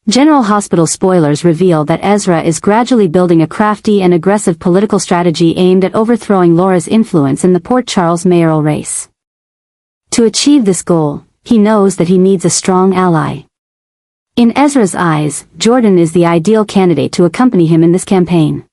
General Hospital spoilers reveal that Ezra is gradually building a crafty and aggressive political strategy aimed at overthrowing Laura's influence in the Port Charles mayoral race. To achieve this goal, he knows that he needs a strong ally. In Ezra's eyes, Jordan is the ideal candidate to accompany him in this campaign.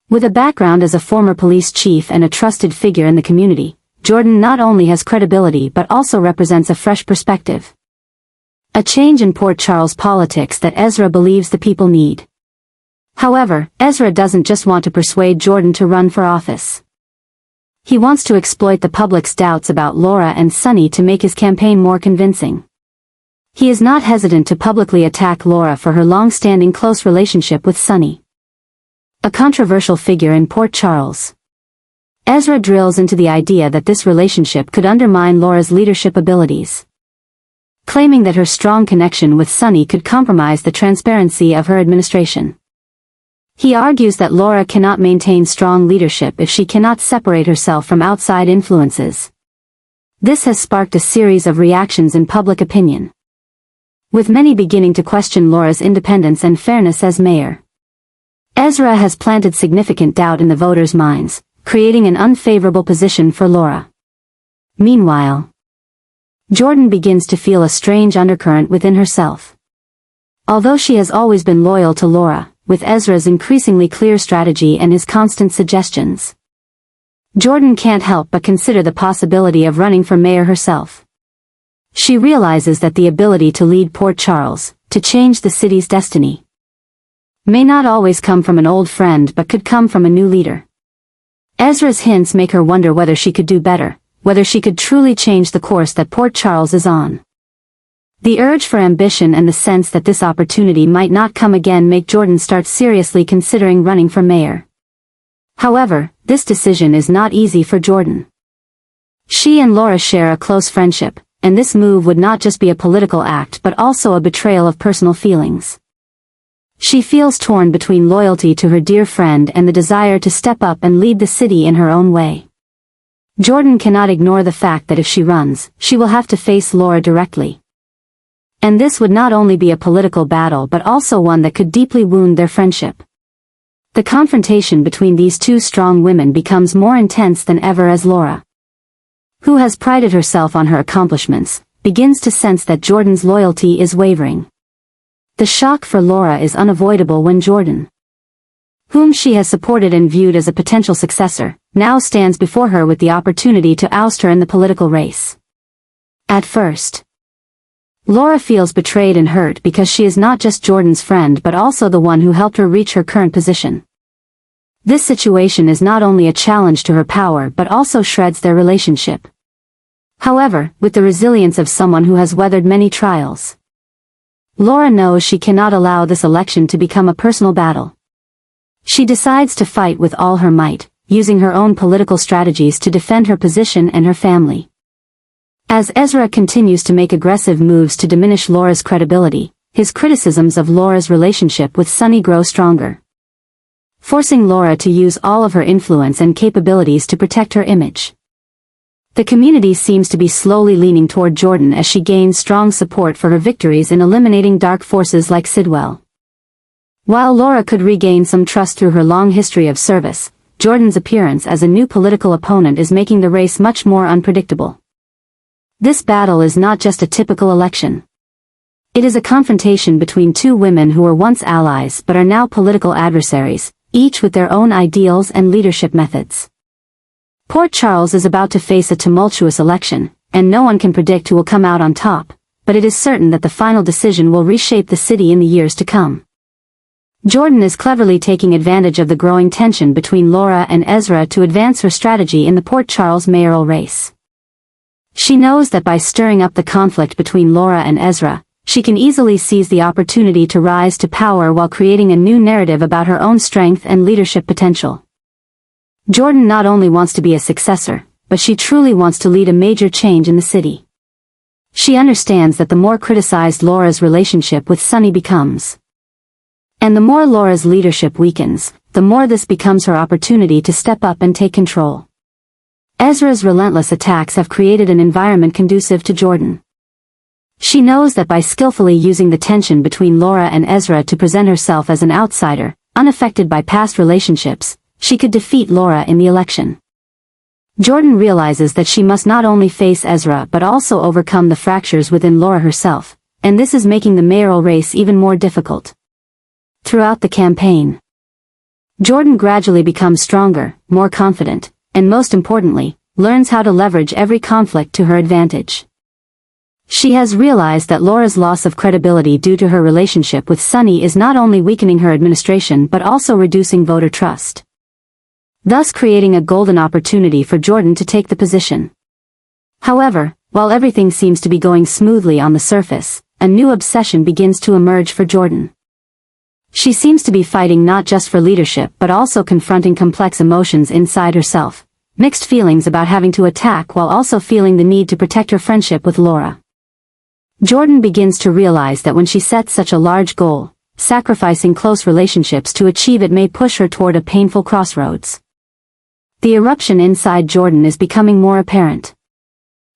With a background as a former police chief and a trusted figure in the community, Jordan not only has credibility but also represents a fresh perspective. A change in Port Charles politics that Ezra believes the people need. However, Ezra doesn't just want to persuade Jordan to run for office. He wants to exploit the public's doubts about Laura and Sonny to make his campaign more convincing. He is not hesitant to publicly attack Laura for her long-standing close relationship with Sonny, a controversial figure in Port Charles. Ezra drills into the idea that this relationship could undermine Laura's leadership abilities, claiming that her strong connection with Sonny could compromise the transparency of her administration. He argues that Laura cannot maintain strong leadership if she cannot separate herself from outside influences. This has sparked a series of reactions in public opinion, with many beginning to question Laura's independence and fairness as mayor. Ezra has planted significant doubt in the voters' minds, creating an unfavorable position for Laura. Meanwhile, Jordan begins to feel a strange undercurrent within herself. Although she has always been loyal to Laura, with Ezra's increasingly clear strategy and his constant suggestions, Jordan can't help but consider the possibility of running for mayor herself. She realizes that the ability to lead Port Charles, to change the city's destiny, may not always come from an old friend but could come from a new leader. Ezra's hints make her wonder whether she could do better, whether she could truly change the course that Port Charles is on. The urge for ambition and the sense that this opportunity might not come again make Jordan start seriously considering running for mayor. However, this decision is not easy for Jordan. She and Laura share a close friendship, and this move would not just be a political act but also a betrayal of personal feelings. She feels torn between loyalty to her dear friend and the desire to step up and lead the city in her own way. Jordan cannot ignore the fact that if she runs, she will have to face Laura directly. And this would not only be a political battle but also one that could deeply wound their friendship. The confrontation between these two strong women becomes more intense than ever as Laura, who has prided herself on her accomplishments, begins to sense that Jordan's loyalty is wavering. The shock for Laura is unavoidable when Jordan, whom she has supported and viewed as a potential successor, now stands before her with the opportunity to oust her in the political race. At first, Laura feels betrayed and hurt because she is not just Jordan's friend but also the one who helped her reach her current position. This situation is not only a challenge to her power but also shreds their relationship. However, with the resilience of someone who has weathered many trials, Laura knows she cannot allow this election to become a personal battle. She decides to fight with all her might, using her own political strategies to defend her position and her family. As Ezra continues to make aggressive moves to diminish Laura's credibility, his criticisms of Laura's relationship with Sonny grow stronger, forcing Laura to use all of her influence and capabilities to protect her image. The community seems to be slowly leaning toward Jordan as she gains strong support for her victories in eliminating dark forces like Sidwell. While Laura could regain some trust through her long history of service, Jordan's appearance as a new political opponent is making the race much more unpredictable. This battle is not just a typical election. It is a confrontation between two women who were once allies but are now political adversaries, each with their own ideals and leadership methods. Port Charles is about to face a tumultuous election, and no one can predict who will come out on top, but it is certain that the final decision will reshape the city in the years to come. Jordan is cleverly taking advantage of the growing tension between Laura and Ezra to advance her strategy in the Port Charles mayoral race. She knows that by stirring up the conflict between Laura and Ezra, she can easily seize the opportunity to rise to power while creating a new narrative about her own strength and leadership potential. Jordan not only wants to be a successor, but she truly wants to lead a major change in the city. She understands that the more criticized Laura's relationship with Sonny becomes, and the more Laura's leadership weakens, the more this becomes her opportunity to step up and take control. Ezra's relentless attacks have created an environment conducive to Jordan She knows that by skillfully using the tension between Laura and Ezra to present herself as an outsider, unaffected by past relationships, she could defeat Laura in the election. Jordan realizes that she must not only face Ezra but also overcome the fractures within Laura herself, and this is making the mayoral race even more difficult. Throughout the campaign, Jordan gradually becomes stronger, more confident, and most importantly, learns how to leverage every conflict to her advantage. She has realized that Laura's loss of credibility due to her relationship with Sonny is not only weakening her administration but also reducing voter trust, thus creating a golden opportunity for Jordan to take the position. However, while everything seems to be going smoothly on the surface, a new obsession begins to emerge for Jordan. She seems to be fighting not just for leadership but also confronting complex emotions inside herself, mixed feelings about having to attack while also feeling the need to protect her friendship with Laura. Jordan begins to realize that when she sets such a large goal, sacrificing close relationships to achieve it may push her toward a painful crossroads. The eruption inside Jordan is becoming more apparent.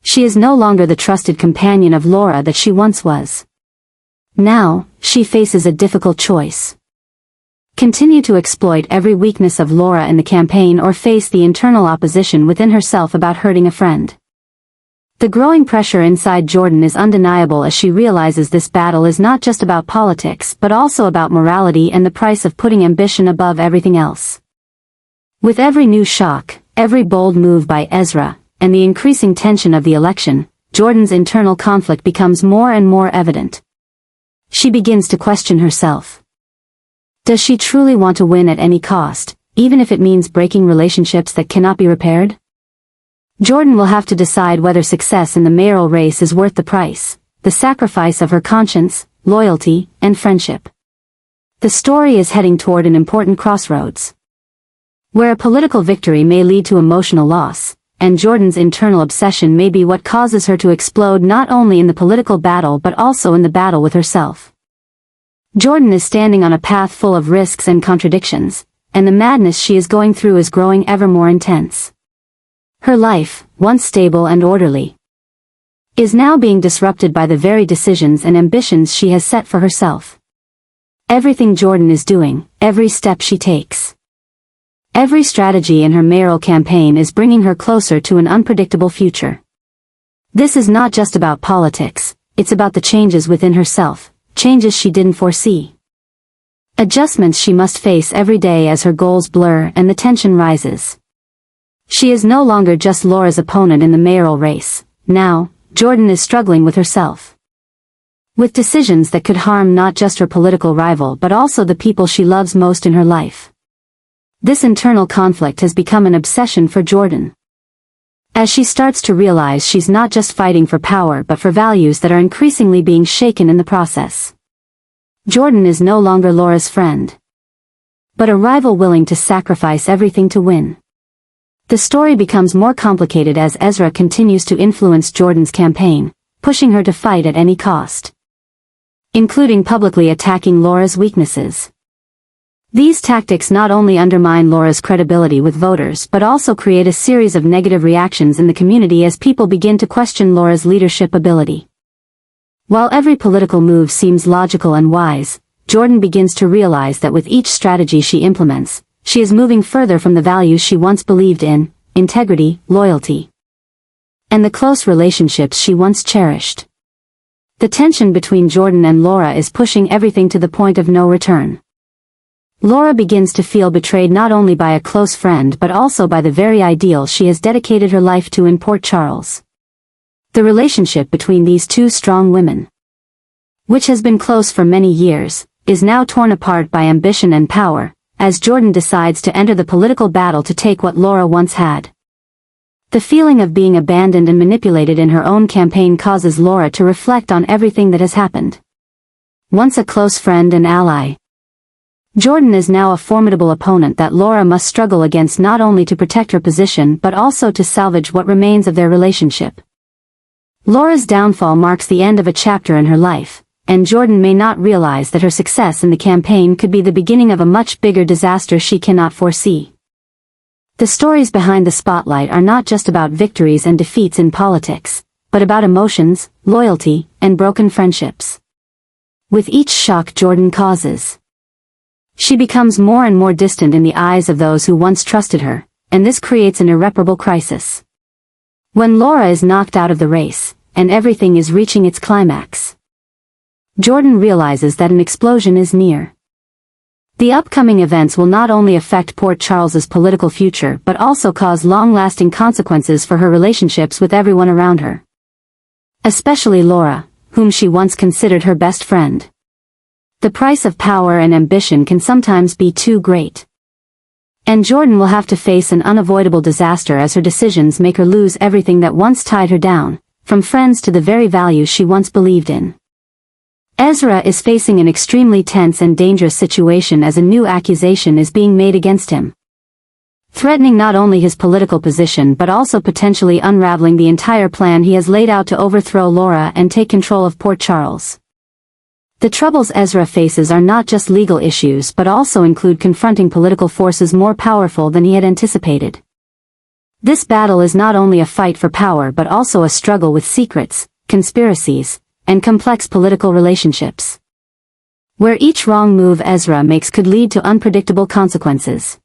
She is no longer the trusted companion of Laura that she once was. Now, she faces a difficult choice. Continue to exploit every weakness of Laura in the campaign or face the internal opposition within herself about hurting a friend. The growing pressure inside Jordan is undeniable as she realizes this battle is not just about politics but also about morality and the price of putting ambition above everything else. With every new shock, every bold move by Ezra, and the increasing tension of the election, Jordan's internal conflict becomes more and more evident. She begins to question herself. Does she truly want to win at any cost, even if it means breaking relationships that cannot be repaired? Jordan will have to decide whether success in the mayoral race is worth the price, the sacrifice of her conscience, loyalty, and friendship. The story is heading toward an important crossroads, where a political victory may lead to emotional loss, and Jordan's internal obsession may be what causes her to explode not only in the political battle but also in the battle with herself. Jordan is standing on a path full of risks and contradictions, and the madness she is going through is growing ever more intense. Her life, once stable and orderly, is now being disrupted by the very decisions and ambitions she has set for herself. Everything Jordan is doing, every step she takes, every strategy in her mayoral campaign is bringing her closer to an unpredictable future. This is not just about politics, it's about the changes within herself, changes she didn't foresee. Adjustments she must face every day as her goals blur and the tension rises. She is no longer just Laura's opponent in the mayoral race. Now, Jordan is struggling with herself, with decisions that could harm not just her political rival but also the people she loves most in her life. This internal conflict has become an obsession for Jordan, as she starts to realize she's not just fighting for power but for values that are increasingly being shaken in the process. Jordan is no longer Laura's friend, but a rival willing to sacrifice everything to win. The story becomes more complicated as Ezra continues to influence Jordan's campaign, pushing her to fight at any cost, including publicly attacking Laura's weaknesses. These tactics not only undermine Laura's credibility with voters but also create a series of negative reactions in the community as people begin to question Laura's leadership ability. While every political move seems logical and wise, Jordan begins to realize that with each strategy she implements, she is moving further from the values she once believed in: integrity, loyalty, and the close relationships she once cherished. The tension between Jordan and Laura is pushing everything to the point of no return. Laura begins to feel betrayed not only by a close friend but also by the very ideal she has dedicated her life to in Port Charles. The relationship between these two strong women, which has been close for many years, is now torn apart by ambition and power, as Jordan decides to enter the political battle to take what Laura once had. The feeling of being abandoned and manipulated in her own campaign causes Laura to reflect on everything that has happened. Once a close friend and ally, Jordan is now a formidable opponent that Laura must struggle against not only to protect her position but also to salvage what remains of their relationship. Laura's downfall marks the end of a chapter in her life, and Jordan may not realize that her success in the campaign could be the beginning of a much bigger disaster she cannot foresee. The stories behind the spotlight are not just about victories and defeats in politics, but about emotions, loyalty, and broken friendships. With each shock Jordan causes, she becomes more and more distant in the eyes of those who once trusted her, and this creates an irreparable crisis. When Laura is knocked out of the race, and everything is reaching its climax, Jordan realizes that an explosion is near. The upcoming events will not only affect Port Charles's political future but also cause long-lasting consequences for her relationships with everyone around her. Especially Laura, whom she once considered her best friend. The price of power and ambition can sometimes be too great. And Jordan will have to face an unavoidable disaster as her decisions make her lose everything that once tied her down, from friends to the very values she once believed in. Ezra is facing an extremely tense and dangerous situation as a new accusation is being made against him, threatening not only his political position but also potentially unraveling the entire plan he has laid out to overthrow Laura and take control of Port Charles. The troubles Ezra faces are not just legal issues but also include confronting political forces more powerful than he had anticipated. This battle is not only a fight for power but also a struggle with secrets, conspiracies, and complex political relationships, where each wrong move Ezra makes could lead to unpredictable consequences.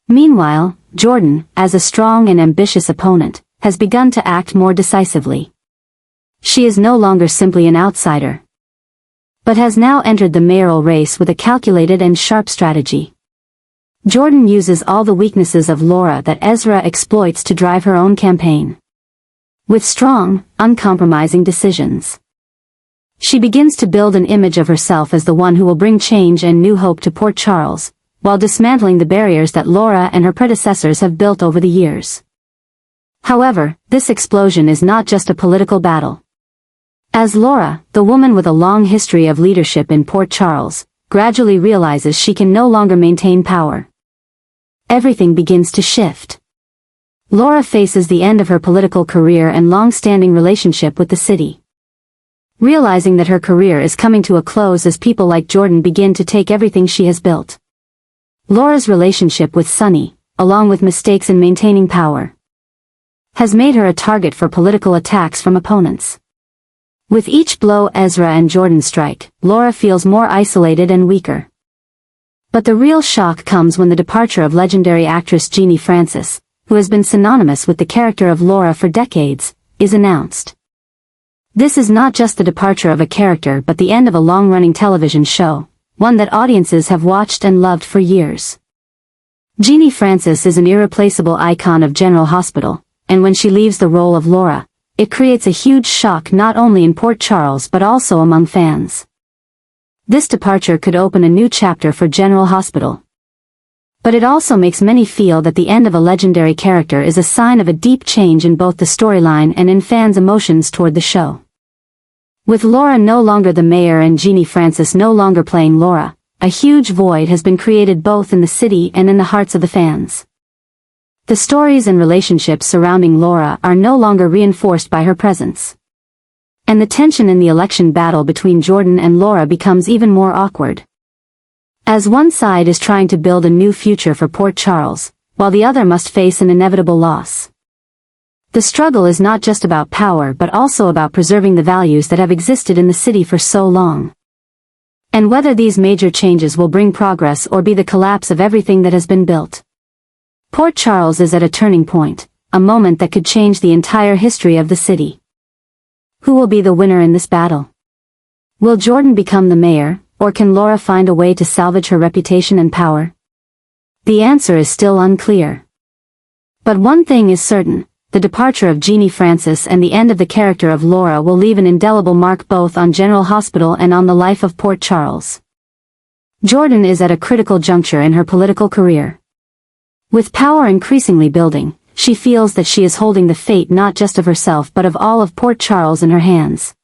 Meanwhile, Jordan, as a strong and ambitious opponent, has begun to act more decisively. She is no longer simply an outsider, but has now entered the mayoral race with a calculated and sharp strategy. Jordan uses all the weaknesses of Laura that Ezra exploits to drive her own campaign. With strong, uncompromising decisions, she begins to build an image of herself as the one who will bring change and new hope to Port Charles, while dismantling the barriers that Laura and her predecessors have built over the years. However, this explosion is not just a political battle. As Laura, the woman with a long history of leadership in Port Charles, gradually realizes she can no longer maintain power, everything begins to shift. Laura faces the end of her political career and long-standing relationship with the city. Realizing that her career is coming to a close as people like Jordan begin to take everything she has built, Laura's relationship with Sonny, along with mistakes in maintaining power, has made her a target for political attacks from opponents. With each blow Ezra and Jordan strike, Laura feels more isolated and weaker. But the real shock comes when the departure of legendary actress Genie Francis, who has been synonymous with the character of Laura for decades, is announced. This is not just the departure of a character but the end of a long-running television show, one that audiences have watched and loved for years. Genie Francis is an irreplaceable icon of General Hospital, and when she leaves the role of Laura, it creates a huge shock not only in Port Charles but also among fans. This departure could open a new chapter for General Hospital. But it also makes many feel that the end of a legendary character is a sign of a deep change in both the storyline and in fans' emotions toward the show. With Laura no longer the mayor and Genie Francis no longer playing Laura, a huge void has been created both in the city and in the hearts of the fans. The stories and relationships surrounding Laura are no longer reinforced by her presence. And the tension in the election battle between Jordan and Laura becomes even more awkward, as one side is trying to build a new future for Port Charles, while the other must face an inevitable loss. The struggle is not just about power but also about preserving the values that have existed in the city for so long. And whether these major changes will bring progress or be the collapse of everything that has been built. Port Charles is at a turning point, a moment that could change the entire history of the city. Who will be the winner in this battle? Will Jordan become the mayor, or can Laura find a way to salvage her reputation and power? The answer is still unclear. But one thing is certain. The departure of Genie Francis and the end of the character of Laura will leave an indelible mark both on General Hospital and on the life of Port Charles. Jordan is at a critical juncture in her political career. With power increasingly building, she feels that she is holding the fate not just of herself but of all of Port Charles in her hands.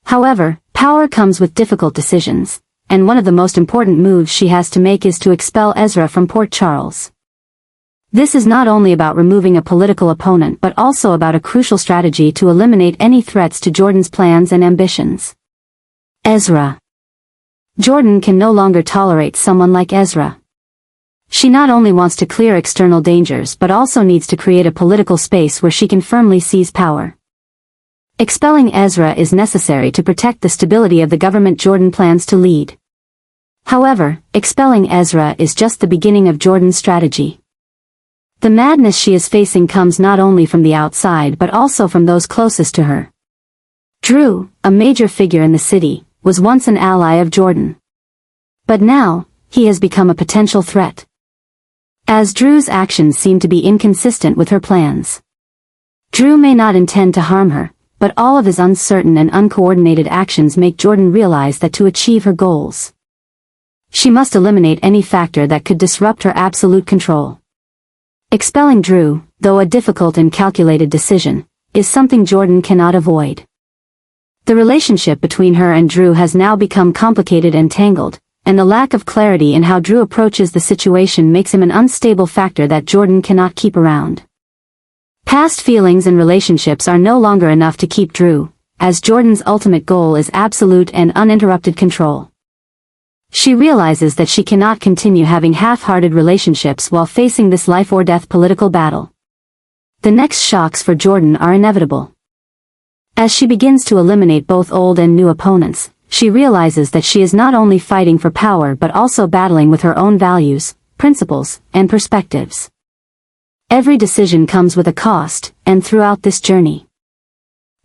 However, power comes with difficult decisions, and one of the most important moves she has to make is to expel Ezra from Port Charles. This is not only about removing a political opponent but also about a crucial strategy to eliminate any threats to Jordan's plans and ambitions. Ezra. Jordan can no longer tolerate someone like Ezra. She not only wants to clear external dangers but also needs to create a political space where she can firmly seize power. Expelling Ezra is necessary to protect the stability of the government Jordan plans to lead. However, expelling Ezra is just the beginning of Jordan's strategy. The madness she is facing comes not only from the outside but also from those closest to her. Drew, a major figure in the city, was once an ally of Jordan. But now, he has become a potential threat. As Drew's actions seem to be inconsistent with her plans. Drew may not intend to harm her, but all of his uncertain and uncoordinated actions make Jordan realize that to achieve her goals, she must eliminate any factor that could disrupt her absolute control. Expelling Drew, though a difficult and calculated decision, is something Jordan cannot avoid. The relationship between her and Drew has now become complicated and tangled, and the lack of clarity in how Drew approaches the situation makes him an unstable factor that Jordan cannot keep around. Past feelings and relationships are no longer enough to keep Drew, as Jordan's ultimate goal is absolute and uninterrupted control. She realizes that she cannot continue having half-hearted relationships while facing this life-or-death political battle. The next shocks for Jordan are inevitable. As she begins to eliminate both old and new opponents, she realizes that she is not only fighting for power but also battling with her own values, principles, and perspectives. Every decision comes with a cost, and throughout this journey,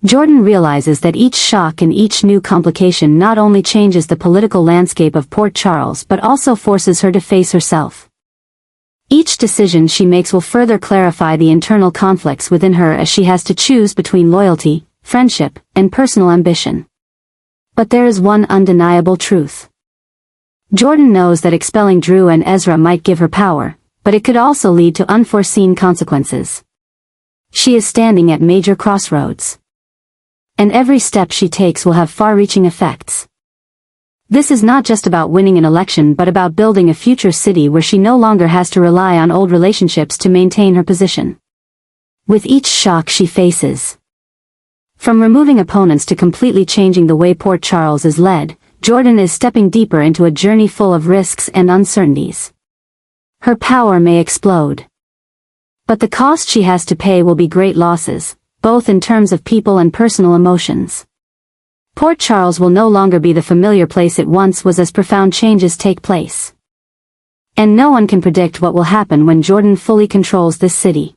Jordan realizes that each shock and each new complication not only changes the political landscape of Port Charles but also forces her to face herself. Each decision she makes will further clarify the internal conflicts within her as she has to choose between loyalty, friendship, and personal ambition. But there is one undeniable truth. Jordan knows that expelling Drew and Ezra might give her power, but it could also lead to unforeseen consequences. She is standing at major crossroads. And every step she takes will have far-reaching effects. This is not just about winning an election but about building a future city where she no longer has to rely on old relationships to maintain her position. With each shock she faces, from removing opponents to completely changing the way Port Charles is led, Jordan is stepping deeper into a journey full of risks and uncertainties. Her power may explode, but the cost she has to pay will be great losses, both in terms of people and personal emotions. Port Charles will no longer be the familiar place it once was as profound changes take place. And no one can predict what will happen when Jordan fully controls this city.